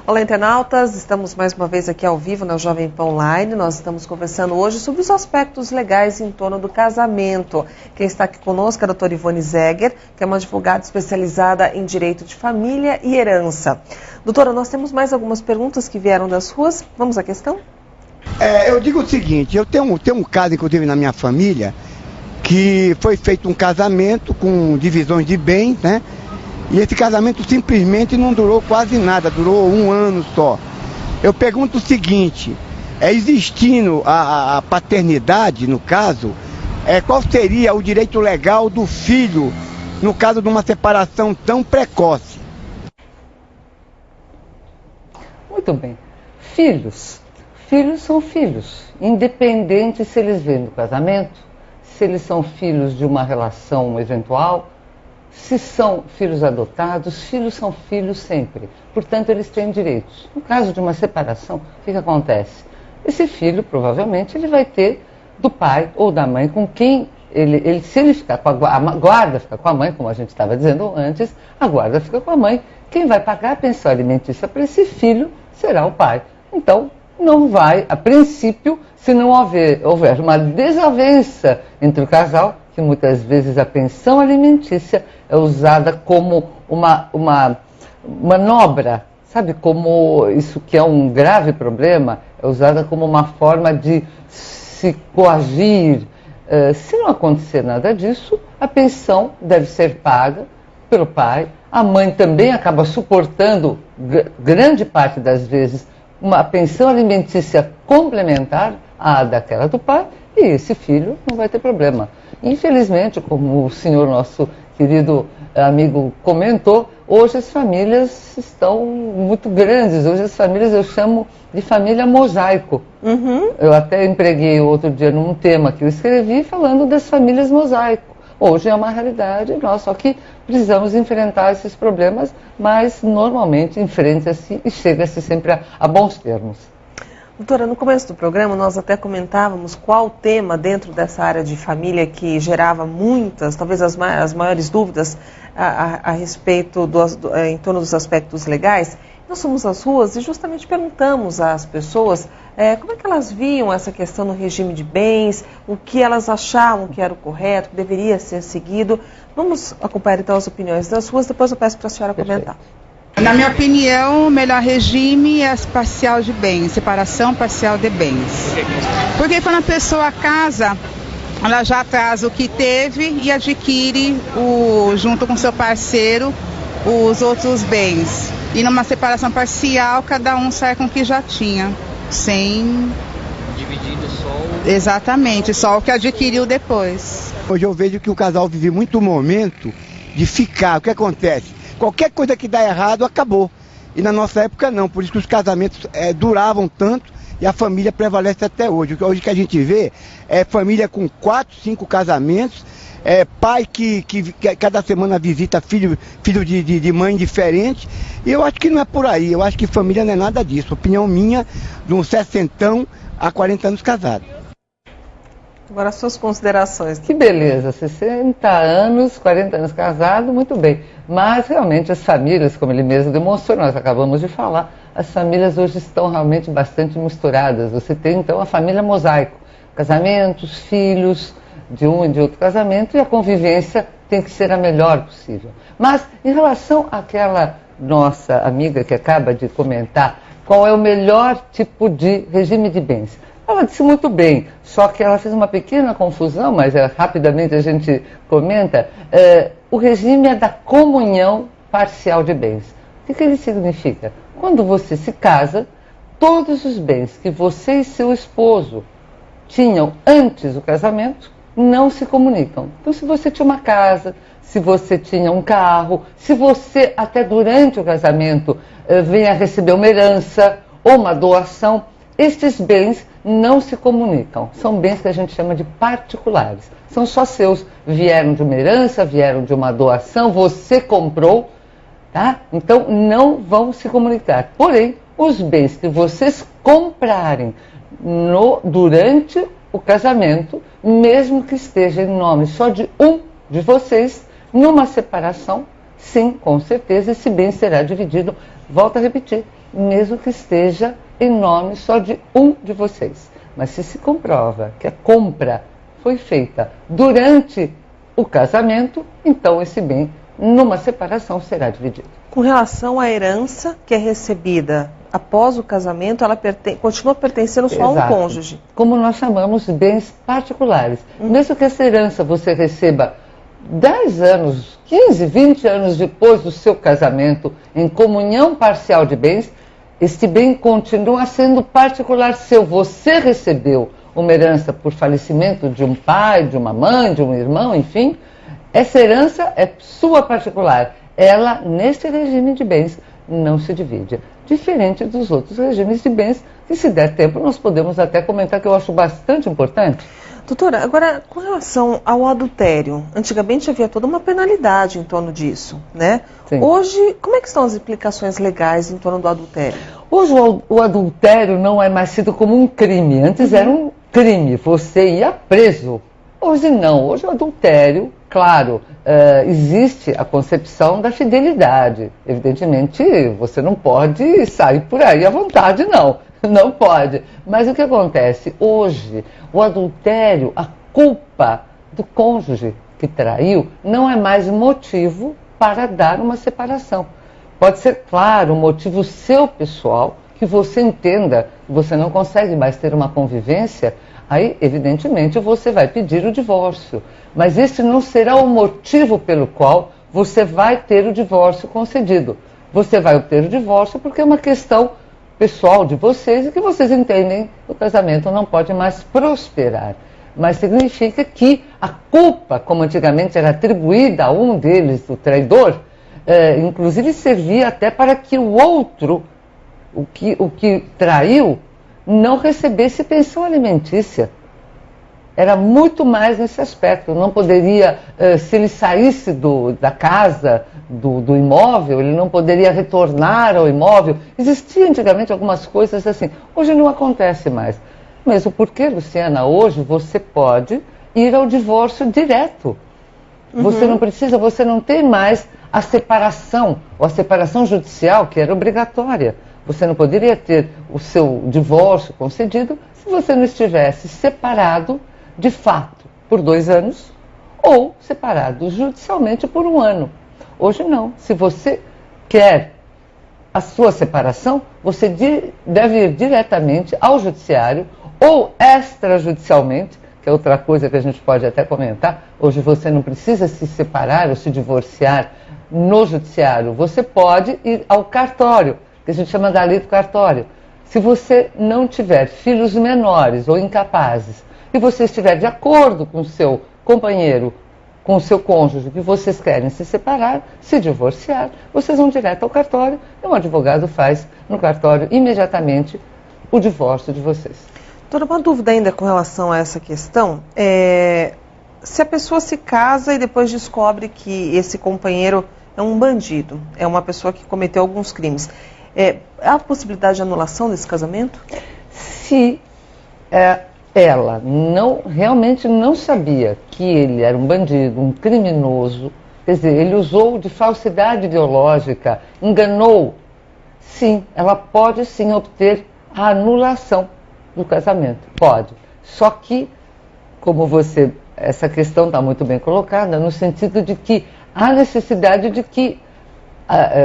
Olá, internautas, estamos mais uma vez aqui ao vivo na Jovem Pan Online. Nós estamos conversando hoje sobre os aspectos legais em torno do casamento. Quem está aqui conosco é a doutora Ivone Zegger, que é uma advogada especializada em direito de família e herança. Doutora, nós temos mais algumas perguntas que vieram das ruas. Vamos à questão? Eu digo o seguinte, eu tenho um caso, inclusive, na minha família, que foi feito um casamento com divisões de bens, né? E esse casamento simplesmente não durou quase nada, durou 1 ano só. Eu pergunto o seguinte, existindo a paternidade, no caso, qual seria o direito legal do filho, no caso de uma separação tão precoce? Muito bem. Filhos são filhos, independente se eles vêm do casamento, se eles são filhos de uma relação eventual, se são filhos adotados, filhos são filhos sempre. Portanto, eles têm direitos. No caso de uma separação, o que acontece? Esse filho, provavelmente, ele vai ter do pai ou da mãe com quem se ele ficar com a guarda, fica com a mãe, como a gente estava dizendo antes, a guarda fica com a mãe. Quem vai pagar a pensão alimentícia para esse filho será o pai. Então, não vai, a princípio, se não houver uma desavença entre o casal, que muitas vezes a pensão alimentícia é usada como uma manobra, sabe, como isso que é um grave problema, é usada como uma forma de se coagir. Se não acontecer nada disso, a pensão deve ser paga pelo pai, a mãe também acaba suportando, grande parte das vezes, uma pensão alimentícia complementar à daquela do pai, e esse filho não vai ter problema. Infelizmente, como o senhor, nosso querido amigo, comentou, hoje as famílias estão muito grandes. Hoje as famílias eu chamo de família mosaico. Eu até empreguei outro dia num tema que eu escrevi falando das famílias mosaico. Hoje é uma realidade, nós só que precisamos enfrentar esses problemas, mas normalmente enfrenta-se e chega-se sempre a bons termos. Doutora, no começo do programa nós até comentávamos qual tema dentro dessa área de família que gerava muitas, talvez as maiores dúvidas a respeito em torno dos aspectos legais. Nós fomos às ruas e justamente perguntamos às pessoas como é que elas viam essa questão no regime de bens, o que elas achavam que era o correto, que deveria ser seguido. Vamos acompanhar então as opiniões das ruas, depois eu peço para a senhora comentar. Na minha opinião, o melhor regime é a parcial de bens, separação parcial de bens. Porque quando a pessoa casa, ela já traz o que teve e adquire, junto com seu parceiro, os outros bens. E numa separação parcial, cada um sai com o que já tinha, sem... Dividindo só Exatamente, só o que adquiriu depois. Hoje eu vejo que o casal vive muito o momento de ficar. O que acontece? Qualquer coisa que dá errado, acabou. E na nossa época não, por isso que os casamentos duravam tanto e a família prevalece até hoje. Hoje que a gente vê é família com 4, 5 casamentos, pai que cada semana visita filho de mãe diferente. E eu acho que não é por aí, eu acho que família não é nada disso. Opinião minha, de um 60 a 40 anos casado. Agora as suas considerações. Que beleza, 60 anos, 40 anos casado, muito bem. Mas realmente as famílias, como ele mesmo demonstrou, nós acabamos de falar, as famílias hoje estão realmente bastante misturadas. Você tem então a família mosaico, casamentos, filhos de um e de outro casamento, e a convivência tem que ser a melhor possível. Mas em relação àquela nossa amiga que acaba de comentar, qual é o melhor tipo de regime de bens? Ela disse muito bem, só que ela fez uma pequena confusão, mas rapidamente a gente comenta. O regime é da comunhão parcial de bens. O que ele significa? Quando você se casa, todos os bens que você e seu esposo tinham antes do casamento não se comunicam. Então, se você tinha uma casa, se você tinha um carro, se você até durante o casamento vem a receber uma herança ou uma doação, estes bens não se comunicam. São bens que a gente chama de particulares. São só seus. Vieram de uma herança, vieram de uma doação, você comprou, tá? Então não vão se comunicar. Porém, os bens que vocês comprarem durante o casamento, mesmo que esteja em nome só de um de vocês, numa separação, sim, com certeza esse bem será dividido, volto a repetir, mesmo que esteja em nome só de um de vocês. Mas se comprova que a compra foi feita durante o casamento, então esse bem, numa separação, será dividido. Com relação à herança que é recebida após o casamento, ela continua pertencendo só a um cônjuge. Como nós chamamos de bens particulares. Mesmo que essa herança você receba 10 anos, 15, 20 anos depois do seu casamento, em comunhão parcial de bens, este bem continua sendo particular seu. Você recebeu uma herança por falecimento de um pai, de uma mãe, de um irmão, enfim. Essa herança é sua particular. Ela, nesse regime de bens, não se divide. Diferente dos outros regimes de bens, que se der tempo nós podemos até comentar, que eu acho bastante importante. Doutora, agora, com relação ao adultério, antigamente havia toda uma penalidade em torno disso, né? Sim. Hoje, como é que estão as implicações legais em torno do adultério? Hoje o adultério não é mais tido como um crime. Antes era um crime, você ia preso. Hoje não, hoje o adultério, claro, existe a concepção da fidelidade. Evidentemente, você não pode sair por aí à vontade, não. Não pode. Mas o que acontece? Hoje, o adultério, a culpa do cônjuge que traiu, não é mais motivo para dar uma separação. Pode ser, claro, um motivo seu pessoal, que você entenda que você não consegue mais ter uma convivência, aí, evidentemente, você vai pedir o divórcio. Mas esse não será o motivo pelo qual você vai ter o divórcio concedido. Você vai obter o divórcio porque é uma questão pessoal de vocês e que vocês entendem que o casamento não pode mais prosperar. Mas significa que a culpa, como antigamente era atribuída a um deles, o traidor, inclusive servia até para que o outro, o que traiu, não recebesse pensão alimentícia. Era muito mais nesse aspecto. Não poderia, se ele saísse da casa, do imóvel, ele não poderia retornar ao imóvel. Existiam antigamente algumas coisas assim. Hoje não acontece mais. Mesmo porque, Luciana, hoje você pode ir ao divórcio direto. Você não precisa, você não tem mais a separação, ou a separação judicial, que era obrigatória. Você não poderia ter o seu divórcio concedido se você não estivesse separado de fato por 2 anos ou separado judicialmente por 1 ano. Hoje não. Se você quer a sua separação, você deve ir diretamente ao judiciário ou extrajudicialmente, que é outra coisa que a gente pode até comentar. Hoje você não precisa se separar ou se divorciar no judiciário. Você pode ir ao cartório, que a gente chama da lei do cartório. Se você não tiver filhos menores ou incapazes, e você estiver de acordo com o seu companheiro, com o seu cônjuge, que vocês querem se separar, se divorciar, vocês vão direto ao cartório e um advogado faz no cartório imediatamente o divórcio de vocês. Doutora, uma dúvida ainda com relação a essa questão, se a pessoa se casa e depois descobre que esse companheiro é um bandido, é uma pessoa que cometeu alguns crimes, há a possibilidade de anulação desse casamento? Se ela realmente não sabia que ele era um bandido, um criminoso, quer dizer, ele usou de falsidade ideológica, enganou, sim, ela pode sim obter a anulação do casamento, pode. Só que, como essa questão está muito bem colocada, no sentido de que há necessidade de que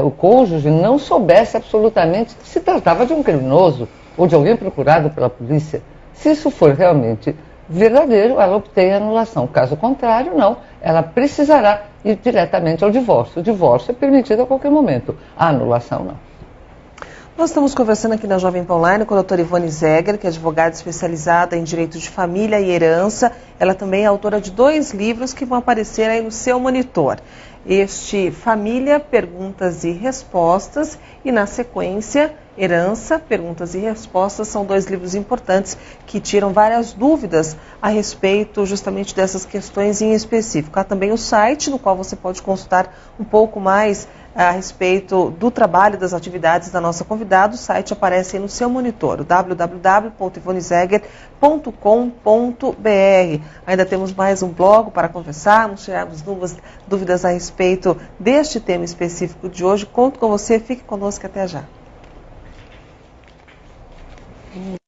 o cônjuge não soubesse absolutamente que se tratava de um criminoso ou de alguém procurado pela polícia. Se isso for realmente verdadeiro, ela obtém a anulação. Caso contrário, não. Ela precisará ir diretamente ao divórcio. O divórcio é permitido a qualquer momento. A anulação, não. Nós estamos conversando aqui na Jovem Pan Online com a doutora Ivone Zegger, que é advogada especializada em direito de família e herança. Ela também é autora de 2 livros que vão aparecer aí no seu monitor. Este Família, Perguntas e Respostas e, na sequência, Herança, Perguntas e Respostas. São 2 livros importantes que tiram várias dúvidas a respeito justamente dessas questões em específico. Há também o site no qual você pode consultar um pouco mais a respeito do trabalho, das atividades da nossa convidada. O site aparece aí no seu monitor, www.ivonezegger.com.br. Ainda temos mais um blog para conversarmos, tirarmos dúvidas a respeito deste tema específico de hoje. Conto com você, fique conosco até já. Hum.